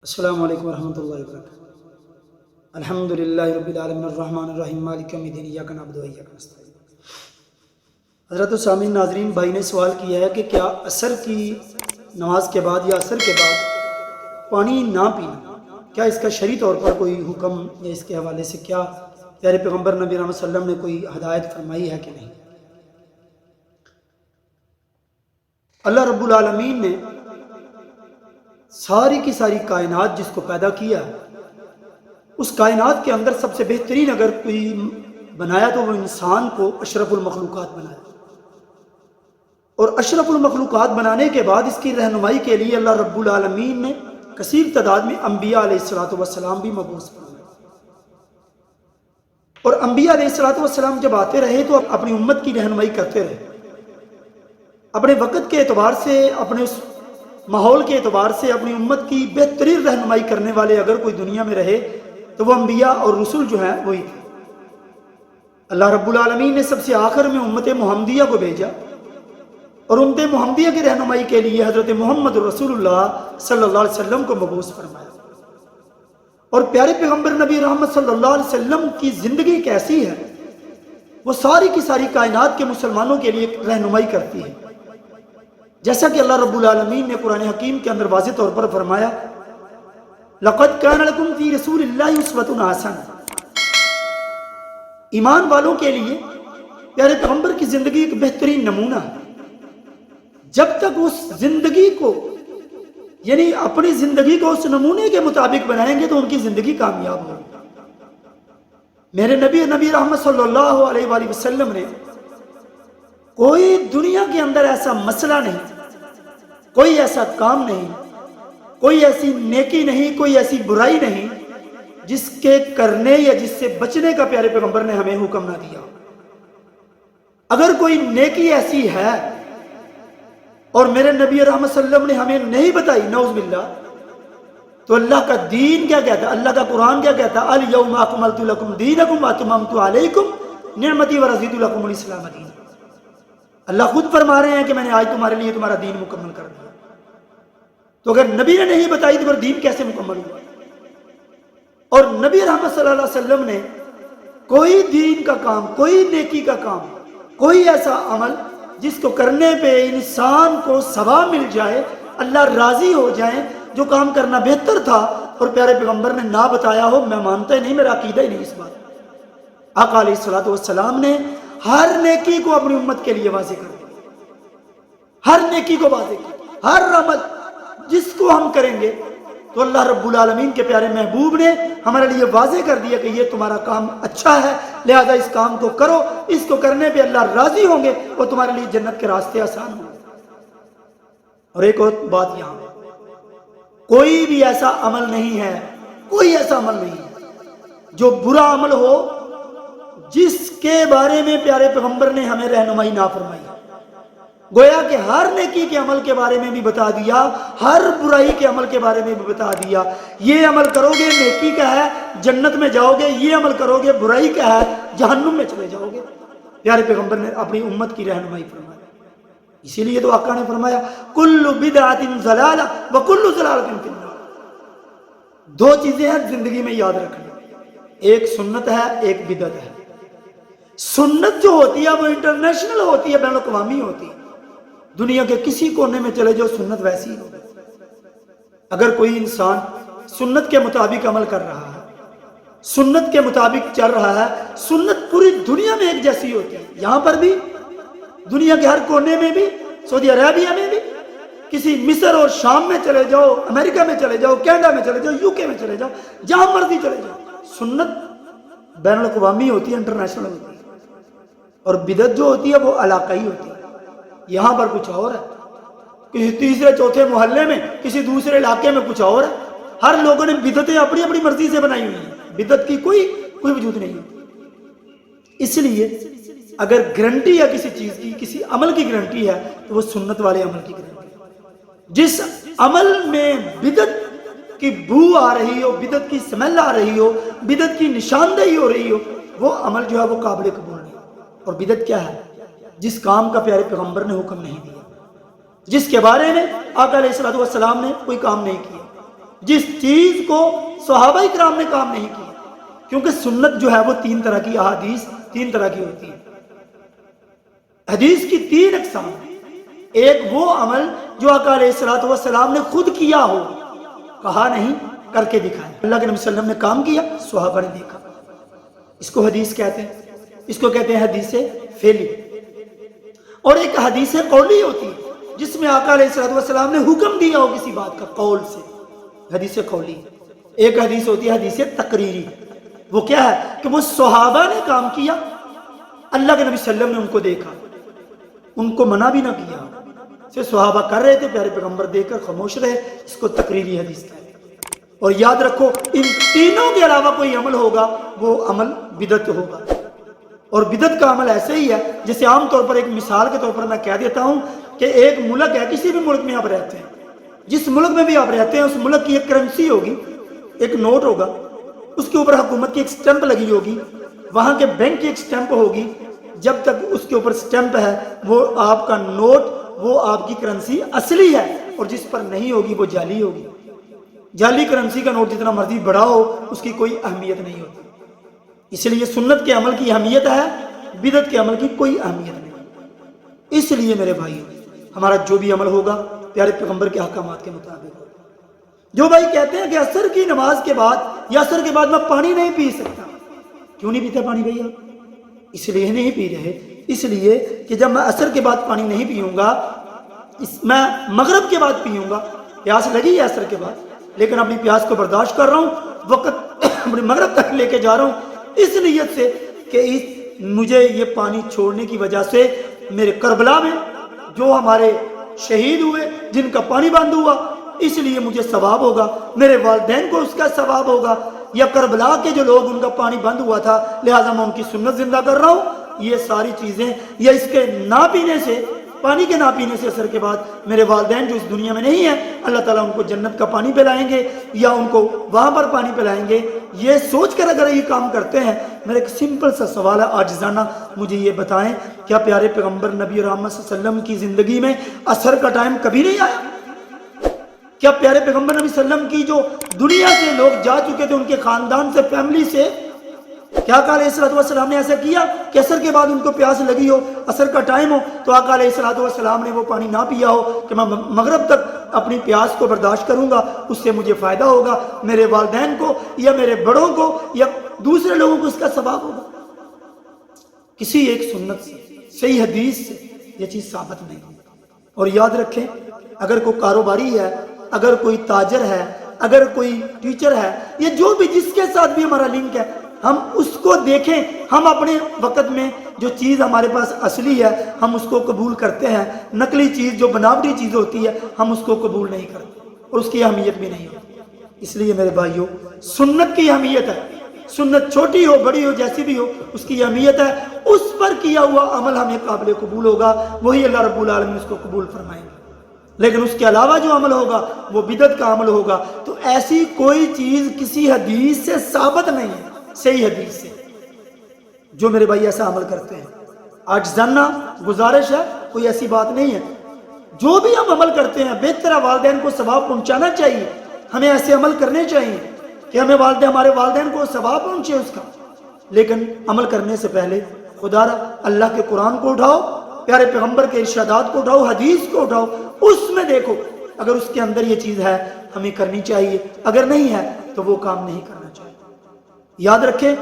السلام علیکم ورحمۃ اللہ وبرکاتہ۔ الحمد للہ رب العالمین الرحمن الرحیم مالک یوم الدین ایاک نعبد و ایاک نستعین۔ حضرت سامعین ناظرین بھائی نے سوال کیا ہے کہ کیا عصر کی نماز کے بعد یا عصر کے بعد پانی نہ پینا، کیا اس کا شرعی طور پر کوئی حکم یا اس کے حوالے سے کیا پیارے پیغمبر نبی رحمۃ صلی اللہ علیہ وسلم نے کوئی ہدایت فرمائی ہے کہ نہیں؟ اللہ رب العالمین نے ساری کی ساری کائنات جس کو پیدا کیا، اس کائنات کے اندر سب سے بہترین اگر کوئی بنایا تو وہ انسان کو اشرف المخلوقات بنایا، اور اشرف المخلوقات بنانے کے بعد اس کی رہنمائی کے لیے اللہ رب العالمین نے کثیر تعداد میں انبیاء علیہ السلام بھی مبعوث فرمائے، اور انبیاء علیہ السلام جب آتے رہے تو اپنی امت کی رہنمائی کرتے رہے، اپنے وقت کے اعتبار سے، اپنے اس ماحول کے اعتبار سے اپنی امت کی بہترین رہنمائی کرنے والے اگر کوئی دنیا میں رہے تو وہ انبیاء اور رسول جو ہیں وہی تھے۔ اللہ رب العالمین نے سب سے آخر میں امت محمدیہ کو بھیجا، اور امت محمدیہ کی رہنمائی کے لیے حضرت محمد رسول اللہ صلی اللہ علیہ وسلم کو مبعوث فرمایا، اور پیارے پیغمبر نبی رحمت صلی اللہ علیہ وسلم کی زندگی کیسی ہے وہ ساری کی ساری کائنات کے مسلمانوں کے لیے رہنمائی کرتی ہے، جیسا کہ اللہ رب العالمین نے قرآن حکیم کے اندر واضح طور پر فرمایا لَقَدْ كَانَ لَكُمْ فِي رَسُولِ اللَّهِ أُسْوَةٌ حَسَنَةٌ، ایمان والوں کے لیے پیارے پیغمبر کی زندگی ایک بہترین نمونہ ہے۔ جب تک اس زندگی کو یعنی اپنی زندگی کو اس نمونے کے مطابق بنائیں گے تو ان کی زندگی کامیاب ہوگی۔ میرے نبی رحمت صلی اللہ علیہ وآلہ وسلم نے کوئی دنیا کے اندر ایسا مسئلہ نہیں، کوئی ایسا کام نہیں، کوئی ایسی نیکی نہیں، کوئی ایسی برائی نہیں جس کے کرنے یا جس سے بچنے کا پیارے پیغمبر نے ہمیں حکم نہ دیا۔ اگر کوئی نیکی ایسی ہے اور میرے نبی رحمت صلی اللہ علیہ وسلم نے ہمیں نہیں بتائی، نعوذ باللہ، تو اللہ کا دین کیا کہتا ہے، اللہ کا قرآن کیا کہتا ہے، الْيَوْمَ أَكْمَلْتُ لَكُمْ دِينَكُمْ وَأَتْمَمْتُ عَلَيْكُمْ نِعْمَتِي وَرَضِيتُ لَكُمُ الْإِسْلَامَ دِينًا۔ اللہ خود فرما رہے ہیں کہ میں نے آج تمہارے لیے تمہارا دین مکمل کر دیا، تو اگر نبی نے نہیں بتائی تو پھر دین کیسے مکمل ہوا؟ اور نبی رحمت صلی اللہ علیہ وسلم نے کوئی دین کا کام، کوئی نیکی کا کام، کوئی ایسا عمل جس کو کرنے پہ انسان کو ثواب مل جائے، اللہ راضی ہو جائے، جو کام کرنا بہتر تھا اور پیارے پیغمبر نے نہ بتایا ہو، میں مانتا ہی نہیں، میرا عقیدہ ہی نہیں اس بات۔ آقا علیہ السلام نے ہر نیکی کو اپنی امت کے لیے واضح کر دیا، ہر نیکی کو واضح کیا، ہر عمل جس کو ہم کریں گے تو اللہ رب العالمین کے پیارے محبوب نے ہمارے لیے واضح کر دیا کہ یہ تمہارا کام اچھا ہے، لہذا اس کام کو کرو، اس کو کرنے پہ اللہ راضی ہوں گے اور تمہارے لیے جنت کے راستے آسان ہوں گے۔ اور ایک اور بات یہاں، کوئی بھی ایسا عمل نہیں ہے، کوئی ایسا عمل نہیں ہے جو برا عمل ہو جس کے بارے میں پیارے پیغمبر نے ہمیں رہنمائی نہ فرمائی۔ گویا کہ ہر نیکی کے عمل کے بارے میں بھی بتا دیا، ہر برائی کے عمل کے بارے میں بھی بتا دیا، یہ عمل کرو گے نیکی کا ہے جنت میں جاؤ گے، یہ عمل کرو گے برائی کا ہے جہنم میں چلے جاؤ گے۔ پیارے پیغمبر نے اپنی امت کی رہنمائی فرمائی، اسی لیے تو آقا نے فرمایا کل بدعۃ ضلالہ وکل ضلالۃ فی النار۔ دو چیزیں ہیں زندگی میں یاد رکھنا، ایک سنت ہے، ایک بدعت ہے۔ سنت جو ہوتی ہے وہ انٹرنیشنل ہوتی ہے، بین الاقوامی ہوتی ہے، دنیا کے کسی کونے میں چلے جو سنت ویسی ہوگی۔ اگر کوئی انسان سنت کے مطابق عمل کر رہا ہے، سنت کے مطابق چل رہا ہے، سنت پوری دنیا میں ایک جیسی ہوتی ہے، یہاں پر بھی، دنیا کے ہر کونے میں بھی، سعودی عربیہ میں بھی، کسی مصر اور شام میں چلے جاؤ، امریکہ میں چلے جاؤ، کینیڈا میں چلے جاؤ، UK میں چلے جاؤ، جہاں مرضی چلے جاؤ، سنت بین الاقوامی ہوتی ہے، انٹرنیشنل ہوتی ہے۔ اور بدعت جو ہوتی ہے وہ علاقائی ہوتی ہے، یہاں پر کچھ اور ہے، کسی تیسرے چوتھے محلے میں، کسی دوسرے علاقے میں کچھ اور ہے۔ ہر لوگوں نے بدعتیں اپنی اپنی مرضی سے بنائی ہوئی ہیں، بدعت کی کوئی وجود نہیں ہے۔ اس لیے اگر گارنٹی ہے کسی چیز کی، کسی عمل کی گارنٹی ہے تو وہ سنت والے عمل کی گارنٹی ہے۔ جس عمل میں بدعت کی بو آ رہی ہو، بدعت کی سمیل آ رہی ہو، بدعت کی نشاندہی ہو رہی ہو، وہ عمل جو ہے وہ قابل قبول نہیں۔ اور بدعت کیا ہے؟ جس کام کا پیارے پیغمبر نے حکم نہیں دیا، جس کے بارے میں آقا علیہ السلام نے کوئی کام نہیں کیا، جس چیز کو صحابہ کرام نے کام نہیں کیا. کیونکہ سنت جو ہے وہ تین طرح کی، احادیث تین طرح کی ہوتی ہے. حدیث کی تین اقسام. ایک وہ عمل جو آقا علیہ الصلوۃ والسلام نے خود کیا ہو، کہا نہیں، کر کے دکھایا. اللہ کے نبی صلی اللہ علیہ وسلم نے کام کیا، صحابہ نے دیکھا، اس کو حدیث کہتے ہیں. اس کو کہتے ہیں حدیث فعلی. اور ایک حدیث قولی ہوتی ہے جس میں آقا علیہ الصلوۃ والسلام نے حکم دیا ہو کسی بات کا قول سے، حدیث قولی. ایک حدیث ہوتی ہے حدیث تقریری. وہ کیا ہے کہ وہ صحابہ نے کام کیا، اللہ کے نبی صلی اللہ علیہ وسلم نے ان کو دیکھا، ان کو منع بھی نہ کیا، صرف صحابہ کر رہے تھے، پیارے پیغمبر دیکھ کر خاموش رہے. اس کو تقریری حدیث کہتے ہیں. اور یاد رکھو ان تینوں کے علاوہ کوئی عمل ہوگا وہ عمل بدعت ہوگا. اور بدعت کا عمل ایسے ہی ہے جیسے عام طور پر ایک مثال کے طور پر میں کہہ دیتا ہوں کہ ایک ملک ہے، کسی بھی ملک میں آپ رہتے ہیں، جس ملک میں بھی آپ رہتے ہیں اس ملک کی ایک کرنسی ہوگی، ایک نوٹ ہوگا، اس کے اوپر حکومت کی ایک سٹیمپ لگی ہوگی، وہاں کے بینک کی ایک سٹیمپ ہوگی. جب تک اس کے اوپر سٹیمپ ہے وہ آپ کا نوٹ، وہ آپ کی کرنسی اصلی ہے. اور جس پر نہیں ہوگی وہ جعلی ہوگی. جعلی کرنسی کا نوٹ جتنا مرضی بڑا ہو اس کی کوئی اہمیت نہیں ہوتی. اس لیے سنت کے عمل کی اہمیت ہے، بدعت کے عمل کی کوئی اہمیت نہیں. اس لیے میرے بھائی ہمارا جو بھی عمل ہوگا پیارے پیغمبر کے احکامات کے مطابق ہوگا. جو بھائی کہتے ہیں کہ عصر کی نماز کے بعد یا عصر کے بعد میں پانی نہیں پی سکتا، کیوں نہیں پیتے پانی بھیا؟ اس لیے نہیں پی رہے، اس لیے کہ جب میں عصر کے بعد پانی نہیں پیوں گا، میں مغرب کے بعد پیوں گا. پیاس لگی ہے عصر کے بعد، لیکن اپنی پیاس کو برداشت کر رہا ہوں، وقت اپنی مغرب تک لے کے جا رہا ہوں اس نیت سے کہ مجھے یہ پانی چھوڑنے کی وجہ سے میرے کربلا میں جو ہمارے شہید ہوئے جن کا پانی بند ہوا اس لیے مجھے ثواب ہوگا، میرے والدین کو اس کا ثواب ہوگا، یا کربلا کے جو لوگ ان کا پانی بند ہوا تھا لہٰذا میں ان کی سنت زندہ کر رہا ہوں. یہ ساری چیزیں یا اس کے نہ پینے سے، پانی کے نہ پینے سے عصر کے بعد میرے والدین جو اس دنیا میں نہیں ہیں اللہ تعالیٰ ان کو جنت کا پانی پلائیں گے یا ان کو وہاں پر پانی پلائیں گے. یہ سوچ کر اگر یہ کام کرتے ہیں، میرا ایک سمپل سا سوال ہے عاجزانہ، مجھے یہ بتائیں کیا پیارے پیغمبر نبی رحمت صلی اللہ علیہ وسلم کی زندگی میں عصر کا ٹائم کبھی نہیں آیا؟ کیا پیارے پیغمبر نبی صلی اللہ علیہ وسلم کی جو دنیا سے لوگ جا چکے تھے ان کے خاندان سے، فیملی سے، کیا آقا علیہ الصلوۃ والسلام نے ایسا کیا کہ عصر کے بعد ان کو پیاس لگی ہو، عصر کا ٹائم ہو تو آقا علیہ الصلوۃ والسلام نے وہ پانی نہ پیا ہو کہ میں مغرب تک اپنی پیاس کو برداشت کروں گا، اس سے مجھے فائدہ ہوگا، میرے والدین کو یا میرے بڑوں کو یا دوسرے لوگوں کو اس کا ثواب ہوگا؟ کسی ایک سنت سے، صحیح حدیث سے یہ چیز ثابت نہیں. اور یاد رکھیں اگر کوئی کاروباری ہے، اگر کوئی تاجر ہے، اگر کوئی ٹیچر ہے، یہ جو بھی جس کے ساتھ بھی ہمارا لنک ہے، ہم اس کو دیکھیں. ہم اپنے وقت میں جو چیز ہمارے پاس اصلی ہے ہم اس کو قبول کرتے ہیں، نقلی چیز جو بناوٹی چیز ہوتی ہے ہم اس کو قبول نہیں کرتے اور اس کی اہمیت بھی نہیں ہوتی. اس لیے میرے بھائیوں سنت کی اہمیت ہے، سنت چھوٹی ہو بڑی ہو جیسی بھی ہو اس کی اہمیت ہے. اس پر کیا ہوا عمل ہمیں قابل قبول ہوگا، وہی اللہ رب العالمین اس کو قبول فرمائیں گے. لیکن اس کے علاوہ جو عمل ہوگا وہ بدعت کا عمل ہوگا. تو ایسی کوئی چیز کسی حدیث سے ثابت نہیں ہے، صحیح حدیث سے. جو میرے بھائی ایسا عمل کرتے ہیں، عاجزانہ گزارش ہے، کوئی ایسی بات نہیں ہے. جو بھی ہم عمل کرتے ہیں بہتر والدین کو ثواب پہنچانا چاہیے. ہمیں ایسے عمل کرنے چاہیے کہ ہمارے والدین کو ثواب پہنچے اس کا. لیکن عمل کرنے سے پہلے خدا را اللہ کے قرآن کو اٹھاؤ، پیارے پیغمبر کے ارشادات کو اٹھاؤ، حدیث کو اٹھاؤ، اس میں دیکھو اگر اس کے اندر یہ چیز ہے ہمیں کرنی چاہیے، اگر نہیں ہے تو وہ کام نہیں کرنا چاہیے. یاد رکھیں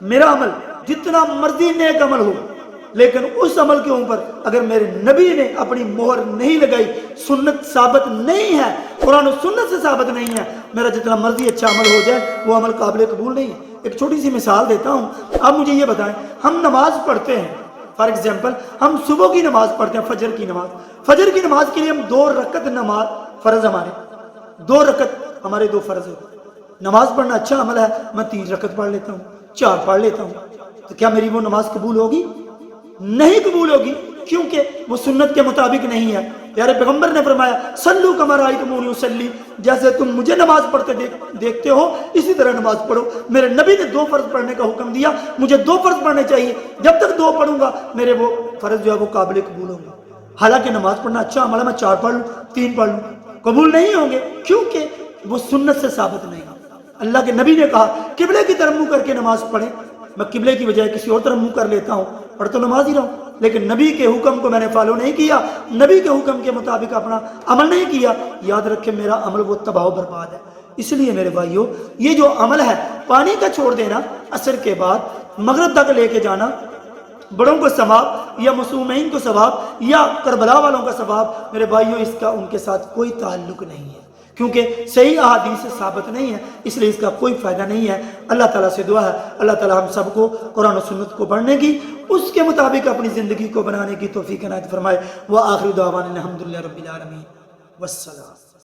میرا عمل جتنا مرضی نیک عمل ہو لیکن اس عمل کے اوپر اگر میرے نبی نے اپنی مہر نہیں لگائی، سنت ثابت نہیں ہے، قرآن و سنت سے ثابت نہیں ہے، میرا جتنا مرضی اچھا عمل ہو جائے وہ عمل قابل قبول نہیں ہے. ایک چھوٹی سی مثال دیتا ہوں. اب مجھے یہ بتائیں ہم نماز پڑھتے ہیں، فار ایگزامپل ہم صبح کی نماز پڑھتے ہیں، فجر کی نماز. فجر کی نماز کے لیے ہم 2 رکعت نماز فرض، ہمارے 2 رکعت ہمارے 2 فرض ہوتے ہیں. نماز پڑھنا اچھا عمل ہے، میں 3 رکعت پڑھ لیتا ہوں، 4 پڑھ لیتا ہوں. تو کیا میری وہ نماز قبول ہوگی؟ نہیں قبول ہوگی، کیونکہ وہ سنت کے مطابق نہیں ہے. پیارے پیغمبر نے فرمایا صلو کما رأیتمونی اصلی، جیسے تم مجھے نماز پڑھتے دیکھتے ہو اسی طرح نماز پڑھو. میرے نبی نے 2 فرض پڑھنے کا حکم دیا، مجھے 2 فرض پڑھنے چاہیے. جب تک 2 پڑھوں گا میرے وہ فرض جو ہے وہ قابل قبول ہوں گے. حالانکہ نماز پڑھنا اچھا عمل ہے، میں 4 پڑھ لوں 3 پڑھ لوں، قبول نہیں ہوں گے. کیونکہ وہ سنت سے ثابت نہیں. اللہ کے نبی نے کہا قبلے کی طرف منہ کر کے نماز پڑھیں، میں قبلے کی بجائے کسی اور طرف منہ کر لیتا ہوں، پڑھ تو نماز ہی رہا ہوں، لیکن نبی کے حکم کو میں نے فالو نہیں کیا، نبی کے حکم کے مطابق اپنا عمل نہیں کیا، یاد رکھیں میرا عمل وہ تباہ و برباد ہے. اس لیے میرے بھائیو یہ جو عمل ہے پانی کا چھوڑ دینا، عصر کے بعد مغرب تک لے کے جانا، بڑوں کو ثواب یا معصومین کو ثواب یا کربلا والوں کا ثواب، میرے بھائیو اس کا ان کے ساتھ کوئی تعلق نہیں ہے، کیونکہ صحیح احادیث سے ثابت نہیں ہے، اس لیے اس کا کوئی فائدہ نہیں ہے. اللہ تعالیٰ سے دعا ہے اللہ تعالیٰ ہم سب کو قرآن و سنت کو پڑھنے کی، اس کے مطابق اپنی زندگی کو بنانے کی توفیق عنایت فرمائے. وآخر دعوانا الحمدللہ رب العالمین والسلام.